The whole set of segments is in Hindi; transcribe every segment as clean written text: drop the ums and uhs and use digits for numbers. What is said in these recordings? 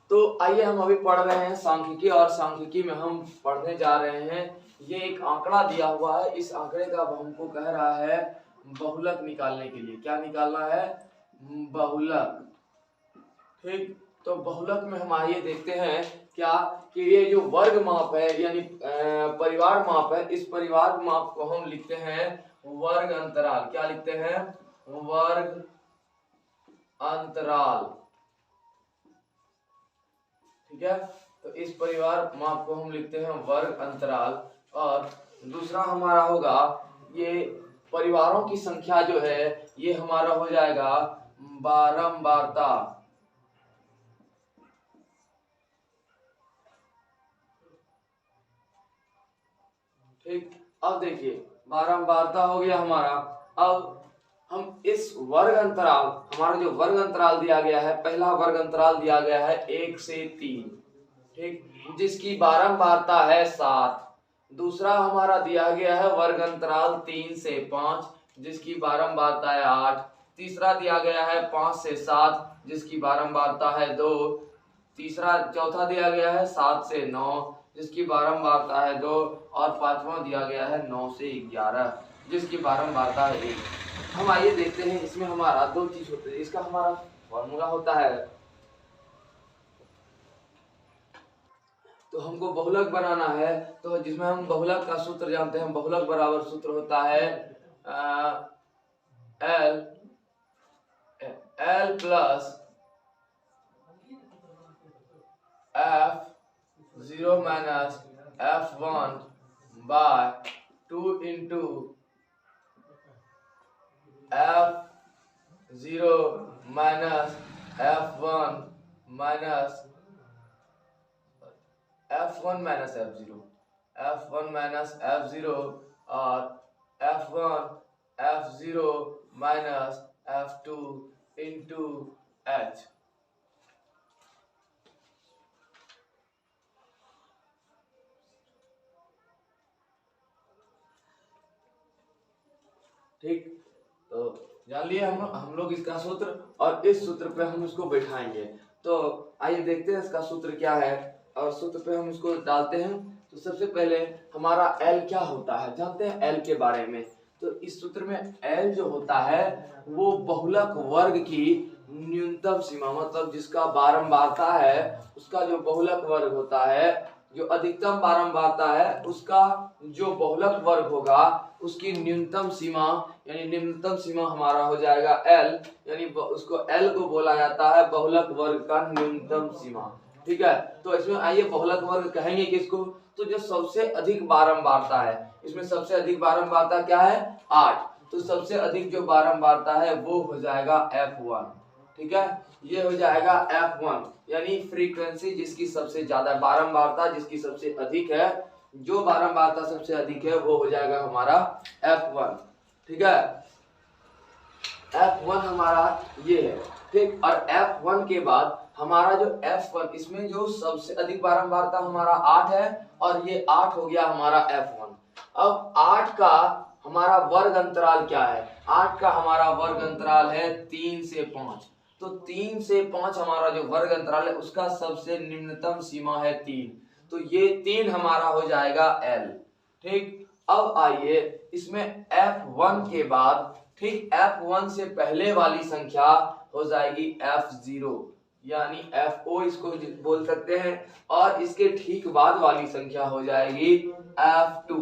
तो आइए हम अभी पढ़ रहे हैं सांख्यिकी, और सांख्यिकी में हम पढ़ने जा रहे हैं। ये एक आंकड़ा दिया हुआ है, इस आंकड़े का हमको कह रहा है बहुलक निकालने के लिए। क्या निकालना है? बहुलक। ठीक, तो बहुलक में हम आइए देखते हैं क्या कि ये जो वर्ग माप है यानी परिवार माप है, इस परिवार माप को हम लिखते हैं वर्ग अंतराल। क्या लिखते हैं? वर्ग अंतराल। ठीक है, तो इस परिवार माप को हम लिखते हैं वर्ग अंतराल। और दूसरा हमारा होगा ये परिवारों की संख्या जो है ये हमारा हो जाएगा बारंबारता। ठीक, अब देखिए बारंबारता हो गया हमारा। अब हम इस वर्ग अंतराल, हमारा जो वर्ग अंतराल दिया गया है, पहला वर्ग अंतराल दिया गया है 1 से 3, ठीक, जिसकी बारंबारता है 7। दूसरा हमारा दिया गया है वर्ग अंतराल 3 से 5, जिसकी बारंबारता है 8। तीसरा दिया गया है 5 से 7, जिसकी बारंबारता है 2। चौथा दिया गया है 7 से 9, जिसकी बारंबारता है 2। और पांचवा दिया गया है 9 से 11, जिसकी बारंबारता है 1। हम आइए देखते हैं, इसमें हमारा दो चीज होते हैं। इसका हमारा फॉर्मूला होता है, तो हमको बहुलक बनाना है, तो जिसमें हम बहुलक का सूत्र जानते हैं। बहुलक बराबर सूत्र होता है L plus F0 minus F1 by 2 into F0 minus F1 minus F1 minus F0, F1 minus F0 और F1 F0 minus F2 into H। ठीक, तो जान लिए हम लोग इसका सूत्र, और इस सूत्र पे हम इसको बैठाएंगे। तो आइए देखते हैं इसका सूत्र क्या है, और सूत्र पे हम इसको डालते हैं। तो सबसे पहले हमारा L क्या होता है जानते हैं L के बारे में। तो इस सूत्र में L जो होता है वो बहुलक वर्ग की न्यूनतम सीमा, मतलब जिसका बारंबारता है उसका जो बहुलक वर्ग होता है, जो अधिकतम बारंबारता है उसका जो बहुलक वर्ग होगा उसकी न्यूनतम सीमा, यानी न्यूनतम सीमा हमारा हो जाएगा L, यानी उसको L को बोला जाता है बहुलक वर्ग का न्यूनतम सीमा। ठीक है, तो इसमें आइए बहुलक वर्ग कहेंगे किसको? तो जो सबसे अधिक बारंबारता है, इसमें सबसे अधिक बारंबारता क्या है? 8। तो सबसे अधिक जो बारंबारता है वो हो जाएगा F1। ठीक है, ये हो जाएगा F1, यानी फ्रीक्वेंसी जिसकी सबसे ज्यादा बारंबारता जिसकी सबसे अधिक है, जो बारंबारता सबसे अधिक है वो हो जाएगा हमारा F1। ठीक है, F1 हमारा ये है। ठीक, और F1 के बाद हमारा जो F1, इसमें जो सबसे अधिक बारंबारता हमारा 8 है, और ये 8 हो गया हमारा F1। अब 8 का हमारा वर्ग अंतराल क्या है? 8 का हमारा वर्ग अंतराल है 3 से 5। तो 3 से 5 हमारा जो वर्ग अंतराल है उसका सबसे निम्नतम सीमा है 3। तो ये 3 हमारा हो जाएगा L। ठीक, अब आइए इसमें F1 के बाद, ठीक, F1 से पहले वाली संख्या हो जाएगी F0, यानी FO इसको बोल सकते हैं, और इसके ठीक बाद वाली संख्या हो जाएगी F2।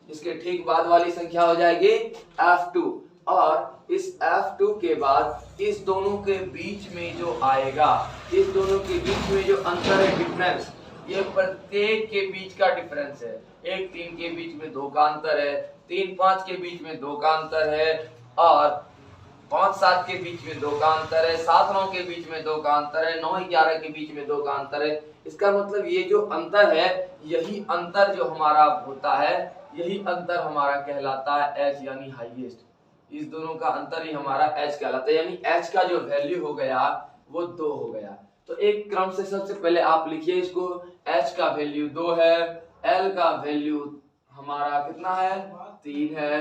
इसके ठीक बाद वाली संख्या हो जाएगी F2, और इस F2 के बाद इस दोनों के बीच में जो आएगा, इस दोनों के बीच में जो अंतर है, डिफरेंस, ये प्रत्येक के बीच का डिफरेंस है। 1 3 के बीच में 2 का अंतर है, 3 5 के बीच में 2 का अंतर है, और 5 7 के बीच में 2 का अंतर है, 7 9 के बीच में 2 का अंतर है, 9 11 के बीच में 2 का अंतर है। इसका मतलब ये जो अंतर है, यही अंतर जो हमारा होता है, यही अंतर हमारा कहलाता है H, यानी हाईएस्ट। इस दोनों का अंतर ही हमारा H कहलाता है, यानी H का जो वैल्यू हो गया वो 2 हो गया। तो एक क्रम से सबसे पहले आप लिखिए इसको, H का वैल्यू 2 है, L का वैल्यू हमारा कितना है? 3 है,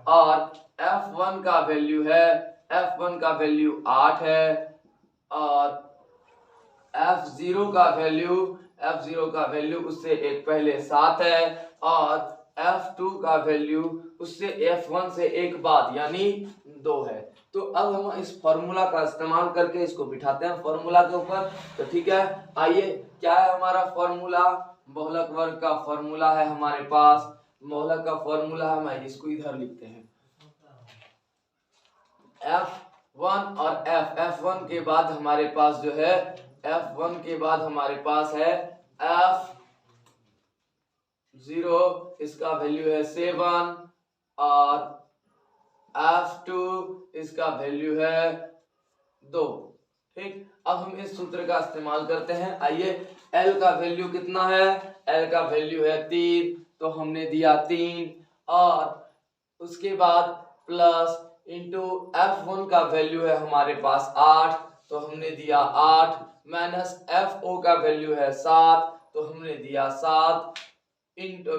और F1 का वैल्यू है, F1 का वैल्यू 8 है, और F0 का वैल्यू उससे एक पहले 7 है और F2 का वैल्यू उससे F1 से एक बाद यानी 2 है। तो अब हम इस फॉर्मूला का इस्तेमाल करके इसको बिठाते हैं फॉर्मूला के ऊपर। तो ठीक है, आइए क्या है हमारा फॉर्मूला, बहुलक वर्ग का फॉर्मूला है हमारे पास, बहुलक का फॉर्मूला है, मैं इसको इधर लिखते हैं F1 और F1 के बाद हमारे पास जो है F1 के बाद हमारे पास है F0, इसका वैल्यू है 7 और F2 इसका वैल्यू है 2। ठीक, अब हम इस सूत्र का इस्तेमाल करते हैं। आइए, L का वैल्यू कितना है, L का वैल्यू है 3, तो हमने दिया 3 और उसके बाद प्लस इंटू F1 का वैल्यू है हमारे पास 8, तो हमने दिया 8 माइनस FO का वैल्यू है 7, तो हमने दिया 7 इंटू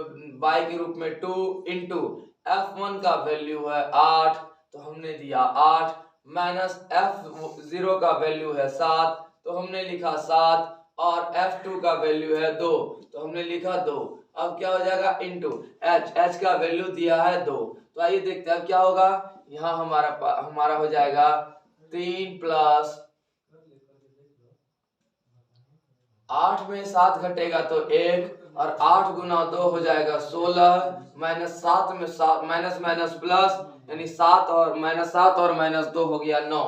y के रूप में 2 इंटू F1 का वैल्यू है 8, तो हमने दिया 8 माइनस F0 का वैल्यू है 7, तो हमने लिखा 7 और F2 का वैल्यू है 2, तो हमने लिखा 2। अब क्या हो जाएगा इंटू H का वैल्यू दिया है 2, तो आइए देखते हैं अब क्या होगा। यहाँ हमारा हो जाएगा 3 प्लस 8 में 7 घटेगा तो 1 और 8 गुना 2 हो जाएगा 16 माइनस 7 में 7 माइनस प्लस यानी 7 और माइनस 2 हो गया 9,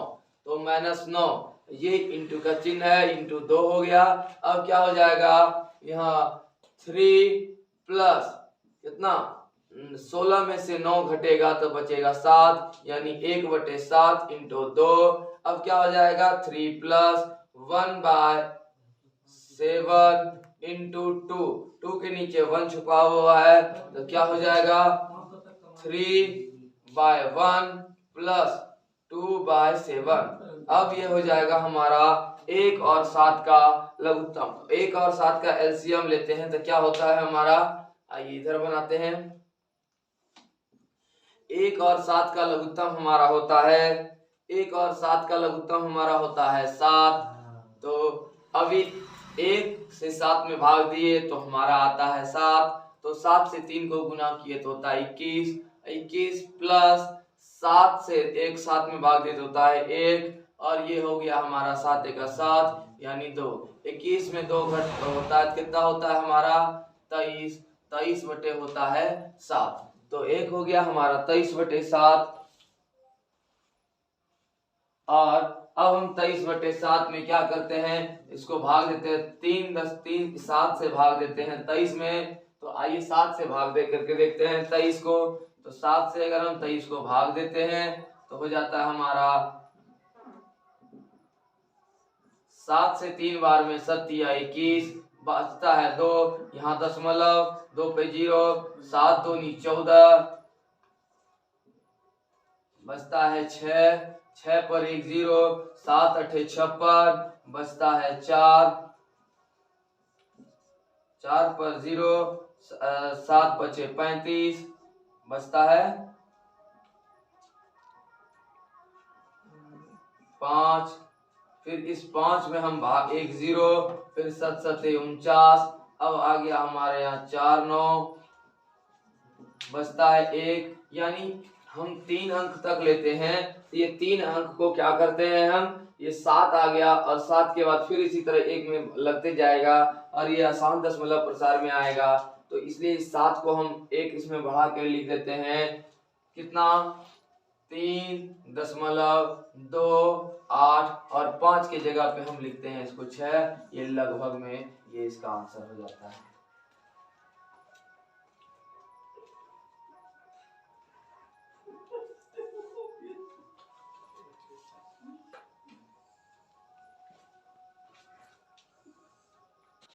तो -9, ये इंटू का चिन्ह है, इंटू 2 हो गया। अब क्या हो जाएगा यहाँ 3 प्लस कितना 16 में से 9 घटेगा तो बचेगा 7 यानी 1/7 इंटू 2। अब क्या हो जाएगा 3 प्लस 1/7 इंटू 2 के नीचे 1 छुपा हुआ है, तो क्या हो जाएगा 3/1 प्लस 2/7। अब ये हो जाएगा हमारा 1 और 7 का लघुत्तम। 1 और 7 का एलसीएम लेते हैं तो क्या होता है हमारा, आइए इधर बनाते हैं। 1 और 7 का लघुत्तम हमारा होता है 1 और 7 का लघुत्तम हमारा होता है 7। तो अभी 1 से 7 में भाग दिए तो हमारा आता है 7, तो 7 से 3 को गुना किए तो होता है 21 प्लस 7 से 1 7 में भाग दिए तो होता है 1 और ये हो गया हमारा 7 × 7 यानी 2। 21 में 2 घट होता है कितना होता है हमारा 23 बटे होता है 7, तो 1 हो गया हमारा 23/7। और अब हम 23/7 में क्या करते हैं, इसको भाग देते हैं 3 7 से भाग देते हैं 23 में। तो आइए 7 से भाग दे करके देखते हैं 23 को। तो 7 से अगर हम 23 को भाग देते हैं तो हो जाता है हमारा 7 से 3 बार में 7 या 21 बचता है 2, यहाँ दशमलव 2 पे 0, 7 दूनी 14 बचता है 6 पर 1 0, 7 8 56 बचता है 4 पर 0, 7 बचे 35 बचता है 5। फिर इस 5 में हम भाग 1 0, फिर 7 7 49, अब आ गया हमारे यहाँ 4 9 बचता है 1, यानी हम 3 अंक तक लेते हैं। ये 3 अंक को क्या करते हैं हम, ये 7 आ गया और 7 के बाद फिर इसी तरह 1 में लगते जाएगा और ये आसान दशमलव प्रसार में आएगा, तो इसलिए इस 7 को हम 1 इसमें बढ़ा के लिख देते हैं कितना 3.28 और 5 के जगह पे हम लिखते हैं इसको 6। ये लगभग में ये इसका आंसर हो जाता है।